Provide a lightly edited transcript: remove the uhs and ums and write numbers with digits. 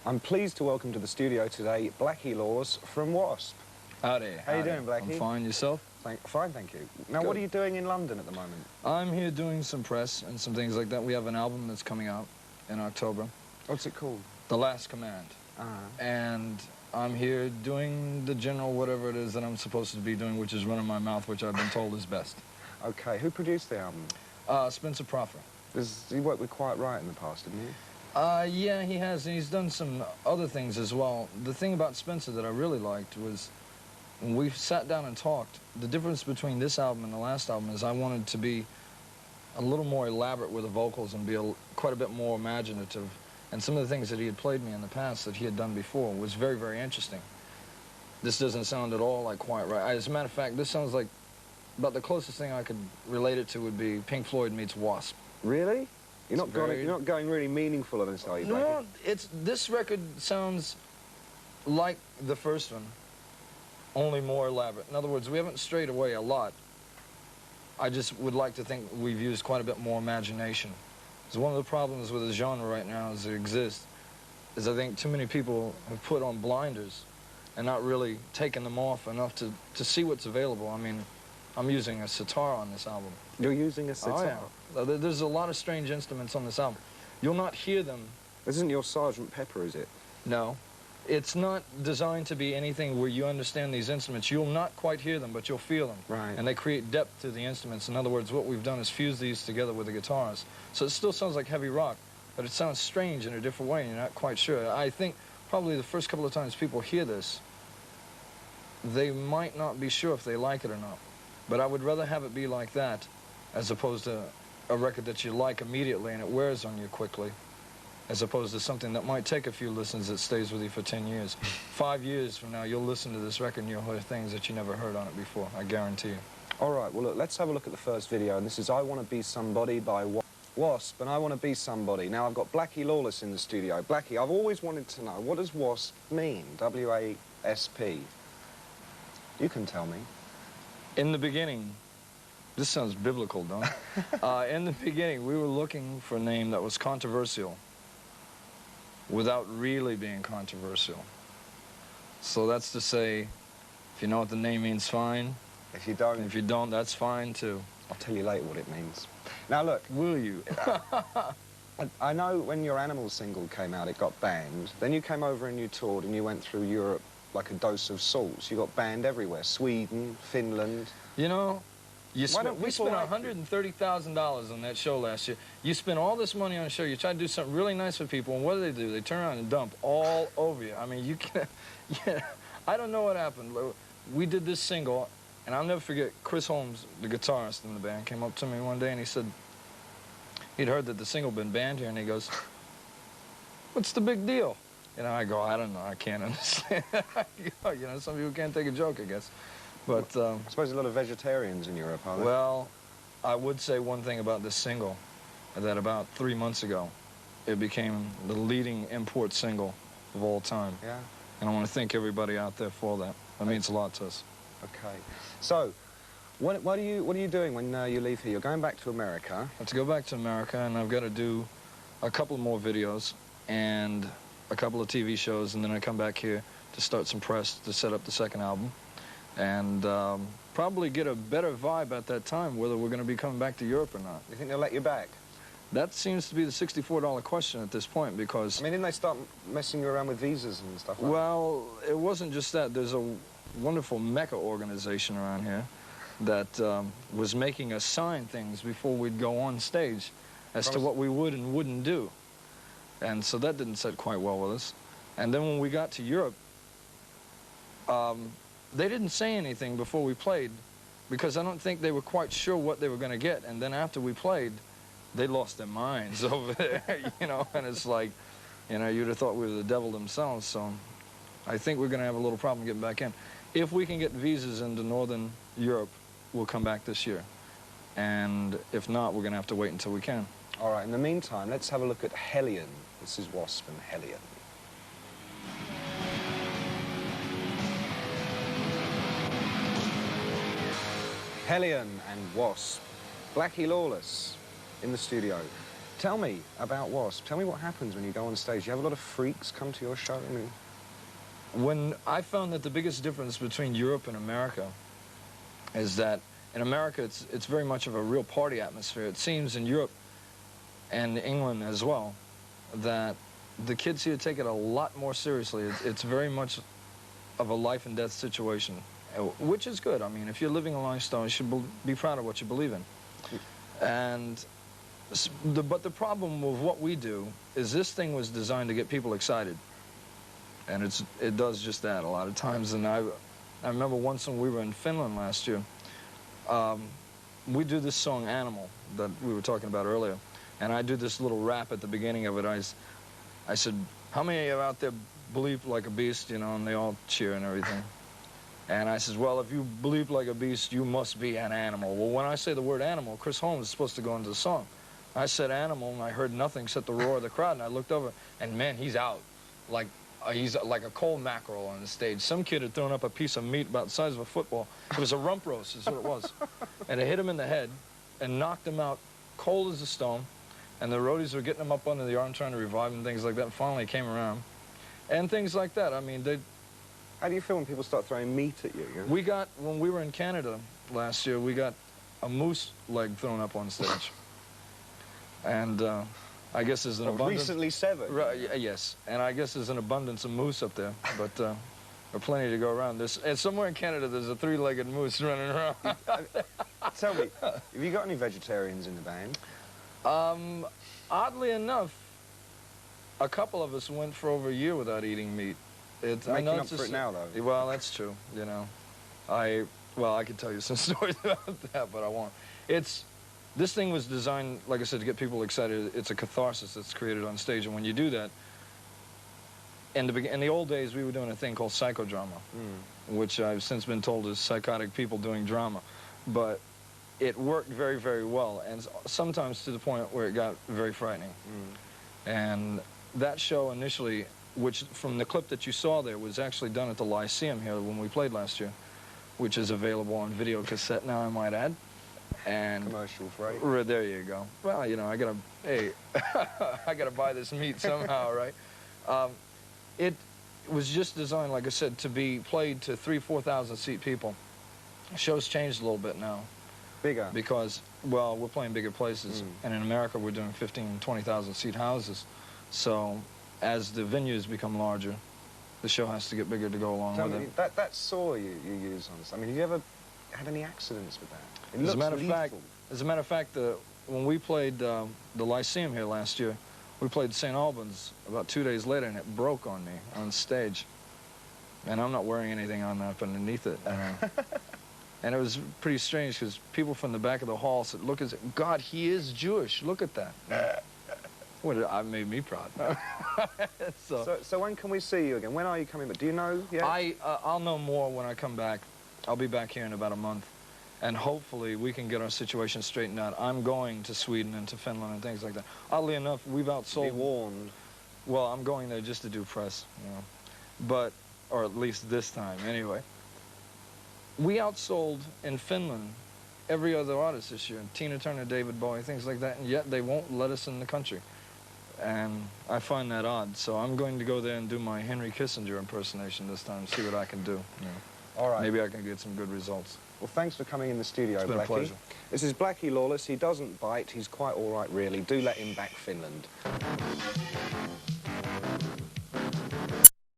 I'm pleased to welcome to the studio today Blackie Lawless from W.A.S.P. Howdy. How you doing, Blackie? I'm fine. Yourself? Fine, thank you. Now, Good. what are you doing in London at the moment? I'm here doing some press and some things like that. We have an album that's coming out in October. What's it called? The Last Command. And I'm here doing the general whatever it is that I'm supposed to be doing, which is running my mouth, which I've been told is best. Okay, who produced the album? Spencer Proffer. He worked with Quite Right in the past, didn't he? Yeah, he has, and he's done some other things as well. The thing about Spencer that I really liked was when we sat down and talked, the difference between this album and the last album is I wanted to be a little more elaborate with the vocals and be quite a bit more imaginative. And some of the things that he had played me in the past that he had done before was very, very interesting. This doesn't sound at all like Quite Right. As a matter of fact, this sounds like about the closest thing I could relate it to would be Pink Floyd meets W.A.S.P. Really? You're not going really meaningful on this, are you, Blackie? No, this record sounds like the first one, only more elaborate. In other words, we haven't strayed away a lot. I just would like to think we've used quite a bit more imagination. Because one of the problems with the genre right now as it exists is I think too many people have put on blinders and not really taken them off enough to see what's available. I mean, I'm using a sitar on this album. You're using a sitar? Oh, yeah. There's a lot of strange instruments on this album. You'll not hear them. This isn't your Sgt. Pepper, is it? No. It's not designed to be anything where you understand these instruments. You'll not quite hear them, but you'll feel them. Right. And they create depth to the instruments. In other words, what we've done is fuse these together with the guitars. So it still sounds like heavy rock, but it sounds strange in a different way, and you're not quite sure. I think probably the first couple of times people hear this, they might not be sure if they like it or not. But I would rather have it be like that as opposed to a record that you like immediately and it wears on you quickly, as opposed to something that might take a few listens that stays with you for 10 years. 5 years from now, you'll listen to this record and you'll hear things that you never heard on it before, I guarantee you. All right, well, look, let's have a look at the first video, and this is I Want to Be Somebody by W.A.S.P, and I Want to Be Somebody. Now, I've got Blackie Lawless in the studio. Blackie, I've always wanted to know, what does W.A.S.P mean? W-A.S.P. You can tell me. In the beginning, this sounds biblical, don't it? In the beginning, we were looking for a name that was controversial without really being controversial. So that's to say, if you know what the name means, fine. If you don't... If you don't, that's fine, too. I'll tell you later what it means. Now, look... Will you? I know when your Animals single came out, it got banned. Then you came over and you toured and you went through Europe like a dose of salts. You got banned everywhere. Sweden, Finland... You know, we spent like $130,000 on that show last year. You spend all this money on a show, you try to do something really nice for people, and what do? They turn around and dump all over you. I mean, you can't... Yeah, I don't know what happened. We did this single, and I'll never forget, Chris Holmes, the guitarist in the band, came up to me one day and he said, he'd heard that the single had been banned here, and he goes, "What's the big deal?" You know, I go, "I don't know, I can't understand." You know, some people can't take a joke, I guess. But I suppose a lot of vegetarians in Europe, are there? Well, I would say one thing about this single, that about 3 months ago, it became the leading import single of all time. Yeah. And I want to thank everybody out there for that. That means a lot to us. Okay. So, what are you doing when you leave here? You're going back to America. I have to go back to America, and I've got to do a couple more videos and a couple of TV shows, and then I come back here to start some press to set up the second album. And probably get a better vibe at that time whether we're going to be coming back to Europe or not. You think they'll let you back? That seems to be the $64 question at this point, because... I mean, didn't they start messing you around with visas and stuff like that? Well, it wasn't just that. There's a wonderful Mecca organization around here that was making us sign things before we'd go on stage as to what we would and wouldn't do. And so that didn't sit quite well with us. And then when we got to Europe, they didn't say anything before we played because I don't think they were quite sure what they were going to get. And then after we played, they lost their minds over there, you know, and it's like, you know, you'd have thought we were the devil themselves. So I think we're going to have a little problem getting back in. If we can get visas into Northern Europe, we'll come back this year. And if not, we're going to have to wait until we can. All right, in the meantime, let's have a look at Hellion. This is W.A.S.P and Hellion. Hellion and W.A.S.P. Blackie Lawless in the studio. Tell me about W.A.S.P. Tell me what happens when you go on stage. You have a lot of freaks come to your show? I mean... When I found that the biggest difference between Europe and America is that in America it's very much of a real party atmosphere. It seems in Europe and England as well that the kids here take it a lot more seriously. It's very much of a life and death situation, which is good. I mean, if you're living a lifestyle, you should be proud of what you believe in. And but the problem with what we do is this thing was designed to get people excited. And it does just that a lot of times. And I remember once when we were in Finland last year, we do this song Animal that we were talking about earlier. And I do this little rap at the beginning of it. I said, how many of you out there believe like a beast, you know, and they all cheer and everything. And I says, well, if you believe like a beast, you must be an animal. Well, when I say the word animal, Chris Holmes is supposed to go into the song. I said animal, and I heard nothing except the roar of the crowd, and I looked over, and man, he's out. Like, he's like a cold mackerel on the stage. Some kid had thrown up a piece of meat about the size of a football. It was a rump roast, is what it was. And it hit him in the head and knocked him out cold as a stone. And the roadies were getting him up under the arm, trying to revive him and things like that. And finally, he came around. And things like that. I mean, How do you feel when people start throwing meat at you? We got, when we were in Canada last year, we got a moose leg thrown up on stage. And I guess there's an abundance... Recently severed? Right, yes. And I guess there's an abundance of moose up there, but there are plenty to go around. And somewhere in Canada, there's a three-legged moose running around. Tell me, have you got any vegetarians in the band? Oddly enough, a couple of us went for over a year without eating meat. Making up for it now, though. Well, that's true, you know. Well, I could tell you some stories about that, but I won't. This thing was designed, like I said, to get people excited. It's a catharsis that's created on stage, and when you do that, in the old days, we were doing a thing called psychodrama, which I've since been told is psychotic people doing drama. But it worked very, very well, and sometimes to the point where it got very frightening. And that show initially, which from the clip that you saw there, was actually done at the Lyceum here when we played last year, which is available on video cassette now, I might add. And commercial free. There you go. Well, you know, I gotta buy this meat somehow, right? It was just designed, like I said, to be played to 3,000-4,000 seat people. The show's changed a little bit now. Bigger? Because, well, we're playing bigger places. And in America, we're doing 15,000-20,000 seat houses. So as the venues become larger, the show has to get bigger to go along with it. That saw you use on this, I mean, have you ever had any accidents with that? As a matter of fact, when we played the Lyceum here last year, we played St. Albans about 2 days later, and it broke on me on stage. And I'm not wearing anything on up underneath it. And it was pretty strange because people from the back of the hall said, look, God, he is Jewish. Look at that. It made me proud. So when can we see you again? When are you coming back? Do you know yet? I'll know more when I come back. I'll be back here in about a month. And hopefully we can get our situation straightened out. I'm going to Sweden and to Finland and things like that. Oddly enough, we've outsold... Be warned. Well, I'm going there just to do press, you know. But, or at least this time, anyway. We outsold in Finland every other artist this year. Tina Turner, David Bowie, things like that. And yet they won't let us in the country. And I find that odd. So I'm going to go there and do my Henry Kissinger impersonation this time, see what I can do. You know. All right. Maybe I can get some good results. Well, thanks for coming in the studio, Blackie. It's been a pleasure. This is Blackie Lawless. He doesn't bite. He's quite all right, really. Do let him back Finland.